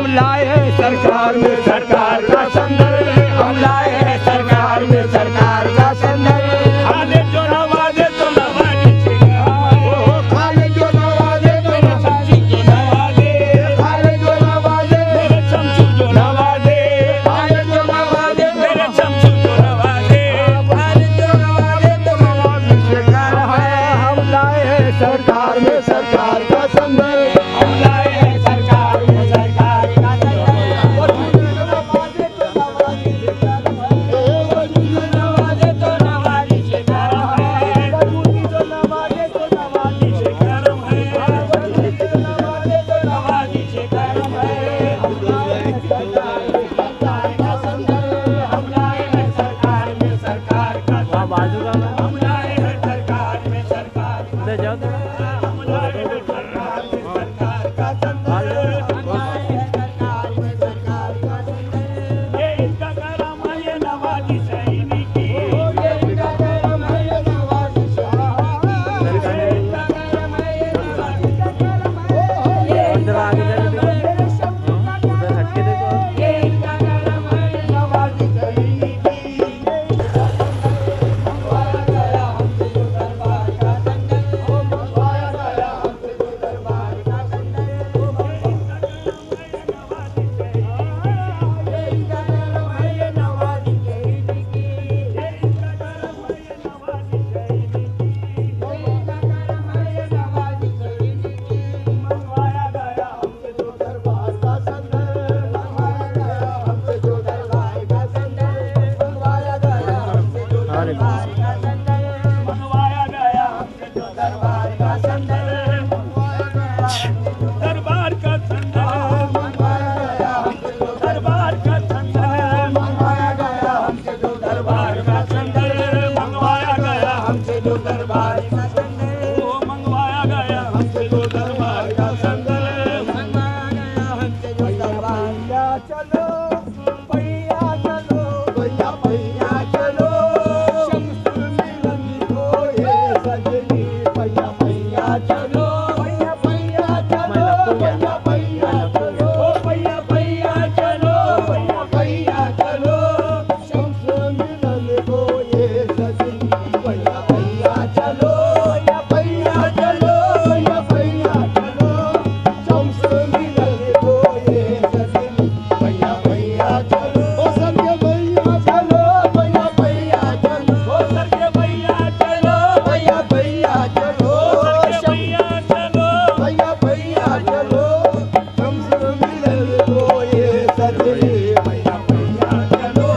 हम लाए हैं सरकार में सरकार का संदर्भ, हम लाए हैं सरकार में सरकार का संदर्भ। खाले जो नवाजे तो नवाजे खाले जो नवाजे तो नवाजे खाले जो नवाजे मेरे शमशू जो नवाजे खाले जो नवाजे मेरे शमशू जो नवाजे खाले जो नवाजे तो नवाजे सरकार है। हम लाए हैं सरकार में सरकार का संदर्भ, हम लाए हैं सरकार में सरकार का संदर्भ। नवाजे तो नवाजे नवाजे तो नवाजे से करम है, तो नवाजे तो नवाजे से करम है, नवाजे तो नवाजे से करम है। हम लाए हैं सरकार में सरकार का संदर्भ, हम लाए हैं सरकार में सरकार का संदर्भ, हम लाए हैं सरकार में सरकार का संदर्भ, हम लाए हैं सरकार में सरकार का संदर्भ, हम लाए हैं सरकार में सरकार का संदर्भ। ये इनका करम है ये नवाजी सैनी की, ये इनका करम है ये नवाजी सैनी की, ये इनका करम है ये नवाजी का करम है, ये इनका करम है मेरे शमशू का करम है, ये इनका करम है ये नवाजी सैनी की। मंगवाया गया हमसे जो दरबार का संदर्भ, मंगवाया गया हमसे जो दरबार का संदर्भ, ये इनका करम है ये नवाजी सैनी की, ये इनका करम है ये नवाजी सैनी की, ये इनका करम है ये नवाजी सैनी की। मंगवाया गया हमसे जो दरबार का संदर्भ, मंगवाया गया हमसे जो दरबार का संदर्भ, मंगवाया गया हमसे जो दरबार का संदर्भ, मंगवाया गया हमसे जो दरबार का संदर्भ, मंगवाया गया हमसे जो दरबार का संदर्भ, मंगवाया गया हमसे जो दरबार का संदर्भ, मंगवाया गया हमसे जो दरबार का संदर्भ, मंगवाया गया हमसे जो दरबार का संदर्भ, मंगवाया गया हमसे जो दरबार का संदर्भ, मंगवाया गया हमसे जो दरबार का चलो भैया चलो भैया भैया चलो शमशू मिलन को ये सजनी भैया भैया चलो भैया भैया चलो भैया भैया चलो भैया भैया चलो भैया भैया चलो शमशू मिलन को ये सजनी भैया भैया चलो भैया भैया चलो भैया भैया चलो शमशू मिलन को ये सजनी भैया भैया चलो ओ सरके भैया चलो भैया भैया चलो ओ सरके भैया चलो भैया भैया चलो सरके भैया चलो भैया भैया चलो शमशू मिलन को ये सजनी भैया भैया चलो।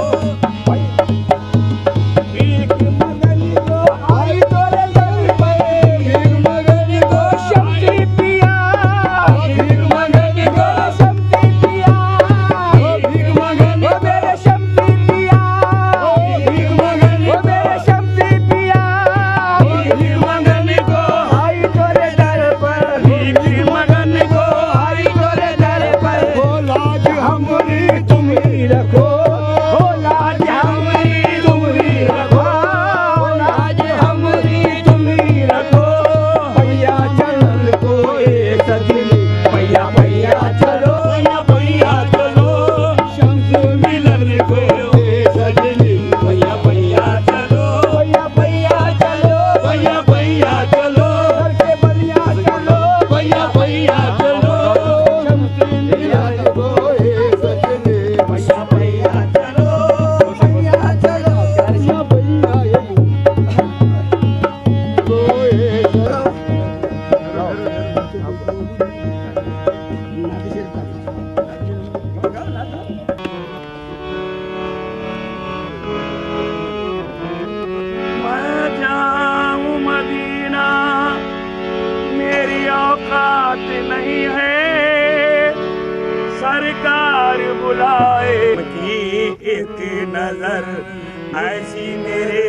भीख मंगन को आई तोरे दर पे, भीख मंगन को शमशी पिया, भीख मंगन को शमशी पिया, भीख मंगन को मेरे शमशी पिया, भीख मंगन को मेरे शमशी पिया, भीख मंगन को आई तोरे दर पर, भीख मंगन को आई तोरे दर पर। ओ लाज हमरी तुम ही रखो, ओ लाज हमरी तुम ही रखो, ओ लाज हमरी तुम ही रखो। भैया चलन को ये सजनी भैया भैया चलो भैया भैया चलो शमशू मिलन को ये सजनी भैया भैया चलो भैया भैया चलो भैया भैया चलो करके बलिया चलो भैया भैया चलो शमशू मिलन को ये सजनी भैया भैया चलो भैया चलो भैया भैया को ये मैं जाऊं मदीना मेरी औकात नहीं है, सरकार बुलाए की एक नजर ऐसी मेरे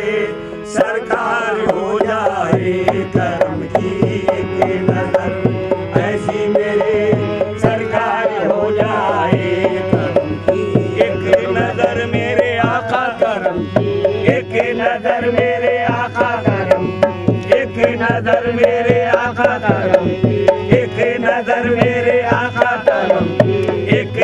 सरकार हो जाए, करम की एक नजर ऐसी मेरे सरकार हो जाए, करम की एक नजर मेरे आका करम की एक नजर मेरे आका करम, एक नजर मेरे आका करम, एक नजर मेरे आका करम, एक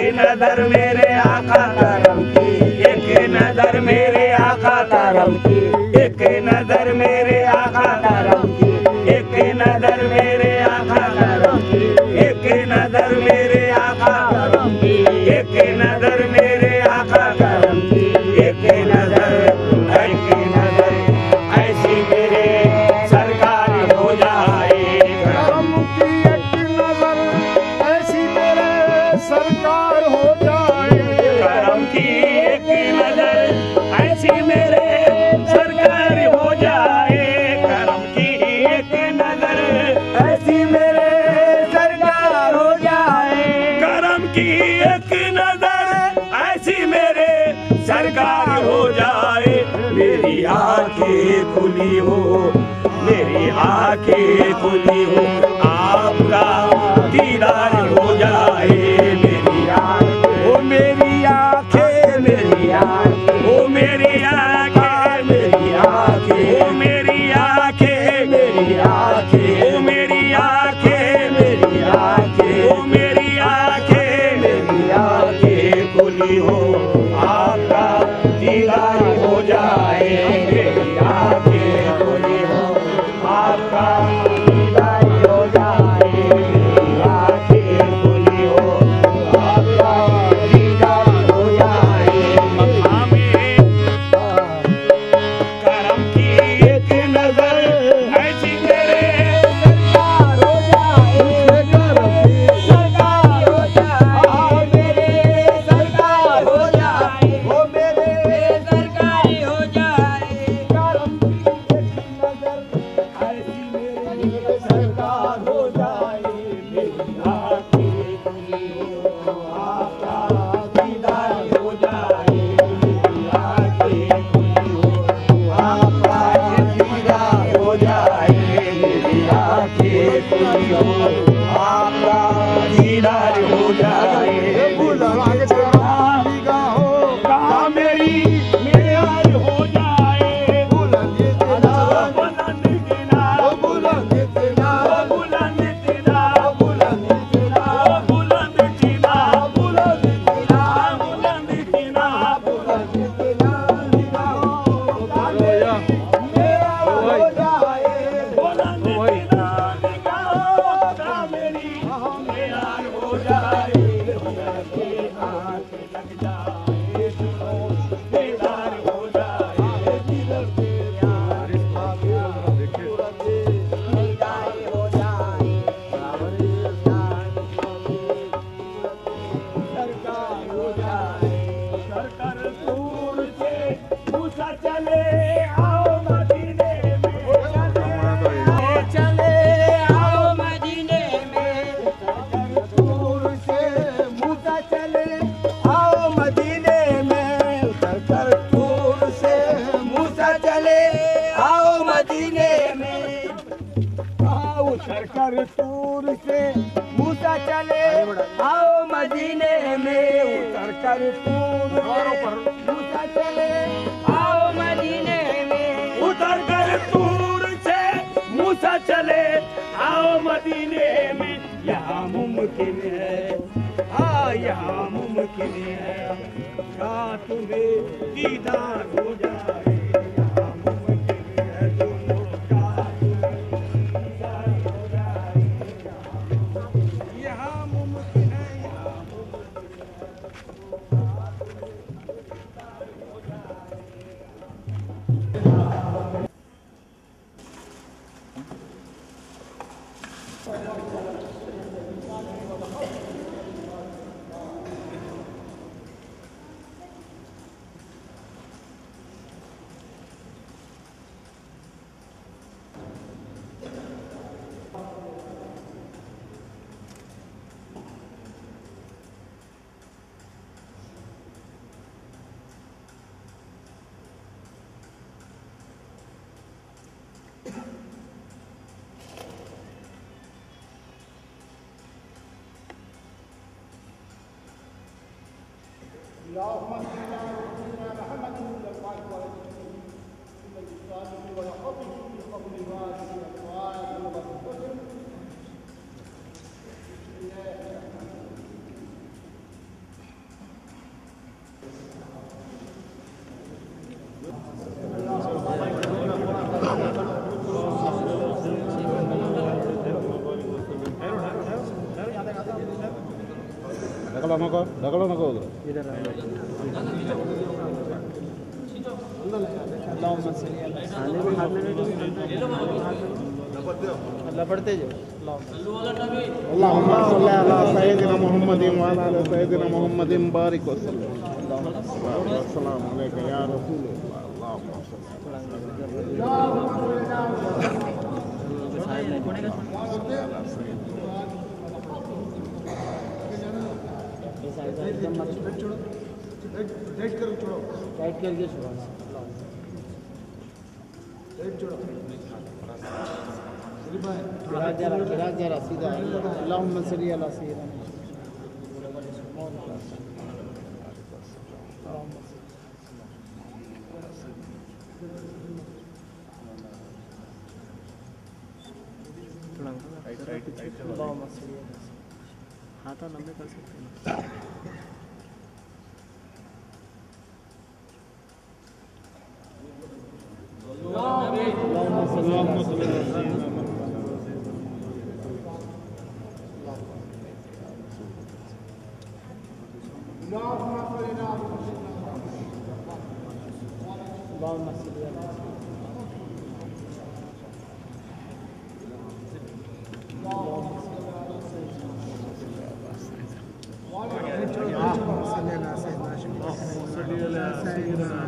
आंखें खुली हो, मेरी आंखें खुली हो, आपका दीदार हो जाए। मेरी आंखें, ओ मेरी आंखें, मेरी आंखें, ओ मेरी आंखें, मेरी आंखें, ओ मेरी आंखें, मेरी आंखें, ओ मेरी आंखें, मेरी आंखें, ओ मेरी आंखें, मेरी आंखें खुली हो, आपका दीदार हो जाए। मेरी आंखें खुली हो, आपका दीदार हो जाए। मेरी आंखें खुली हो, आपका दीदार हो जाए। मकामे करम की एक नजर ऐसी तेरे सरकार हो जाए। सरकार हो जाए, मेरे सरकार हो जाए, वो मेरे सरकारी हो जाए। करम की एक नजर ऐसी मेरी सरकार हो जाए। मेरी आंखें खुली हो, आपका दीदार हो जाए। मेरी आंखें खुली हो, आपका दीदार हो जाए। मेरी आंखें खुली हो, आपका दीदार हो जाए। कहाँ मेरी मेयार हो जाए। बुलंद तेरा, बुलंद तेरा, बुलंद तेरा, बुलंद तेरा, बुलंद तेरा, बुलंद तेरा, बुलंद तेरा, बुलंद तेरा, बुलंद तेरा, मेयार हो जाए। बुलंद तेरा निगाहों का मेरी मेयार हो जाए। आंखें लग जाए, दीदार हो जाए। दीदार हो जाए। सरकार हो जाए। सरकार दूर से मूसा चले आओ मदीने में। चले आओ मदीने में। दूर से मूसा चले आओ मदीने में। उतर दूर से मूसा चले आओ मदीने में। उतर कर दूर से मूसा चले आओ मदीने में। उतर कर दूर से मूसा चले आओ मदीने में। उतर कर दूर से मूसा चले आओ मदीने में। यहाँ मुमकिन है, हाँ यहाँ मुमकिन है, क्या तुम्हें दीदार हो जाए। यहाँ मुमकिन है दोनों का दीदार हो जाए। यहाँ मुमकिन है, यहाँ ढकलो नको उधर लपड़ते जो अल्लाहुम्मा सल्ली अला सय्यिदिना मुहम्मदिन व अला आलि सय्यिदिना मुहम्मदिन बारिक व सल्लम। अस्सलामु अलैका या रसूलल्लाह। अल्लाहुम्मा टाइट करके छोड़ो। चिराग जरा सीधा अल्लाहुम्मा सल्ली अला सय्यिदना हाथ लंबे कर सकते हैं।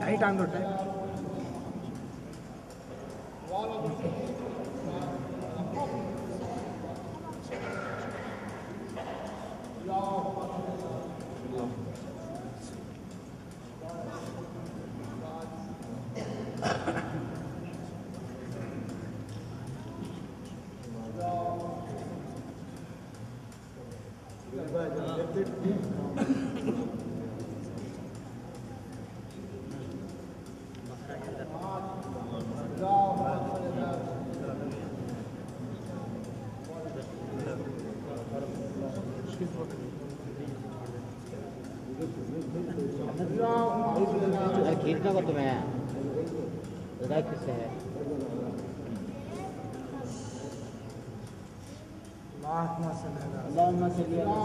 टाइट आन दो टाइट खींच का तो मैं किससे है अल्लाहुम्मा सल्ली अला सय्यिदना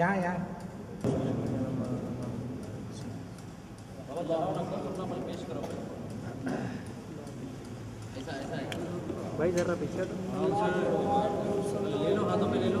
यहाँ भाई जरा पीछे ले लो हाथों में ले लो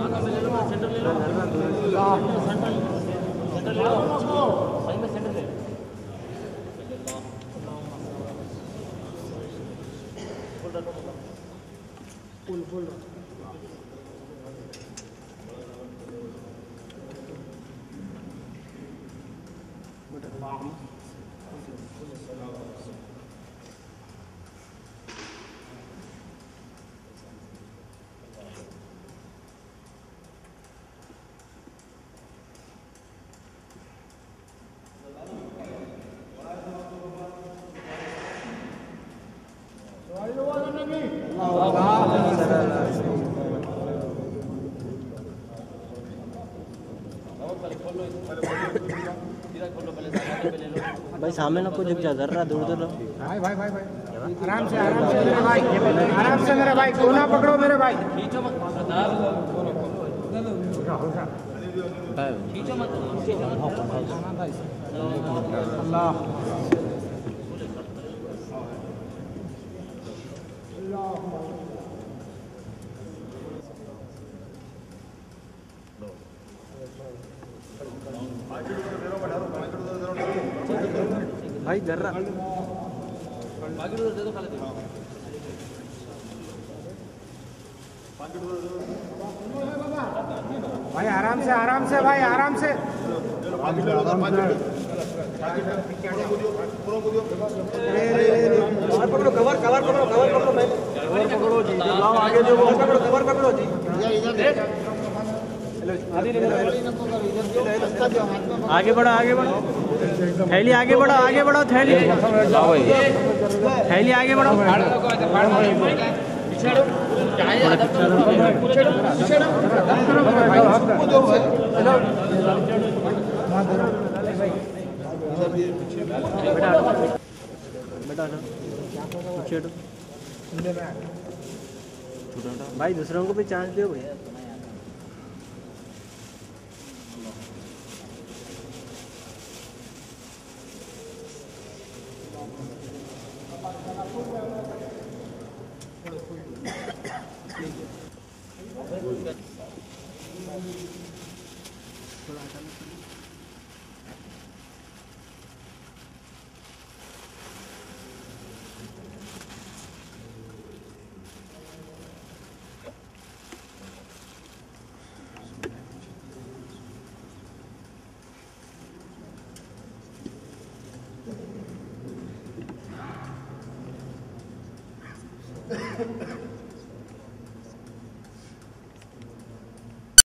हाथों में ले लो सेंटर ले लो सेंटर ले लो सही में सेंटर ले लो फुल भाई सामने ना कुछ जा रहा दूर दूर भाई आराम से मेरे भाई आराम से मेरे भाई कोना पकड़ो मेरे भाई अल्लाह भाई जर्रा भाई आराम से भाई आराम से पकड़ो कवर पकड़ो पकड़ो जी लाओ आगे जो कवर पकड़ो जी आगे बढ़ो थैली आगे बढ़ो थैली आगे बढ़ो भाई दूसरों को भी चांस दो भाई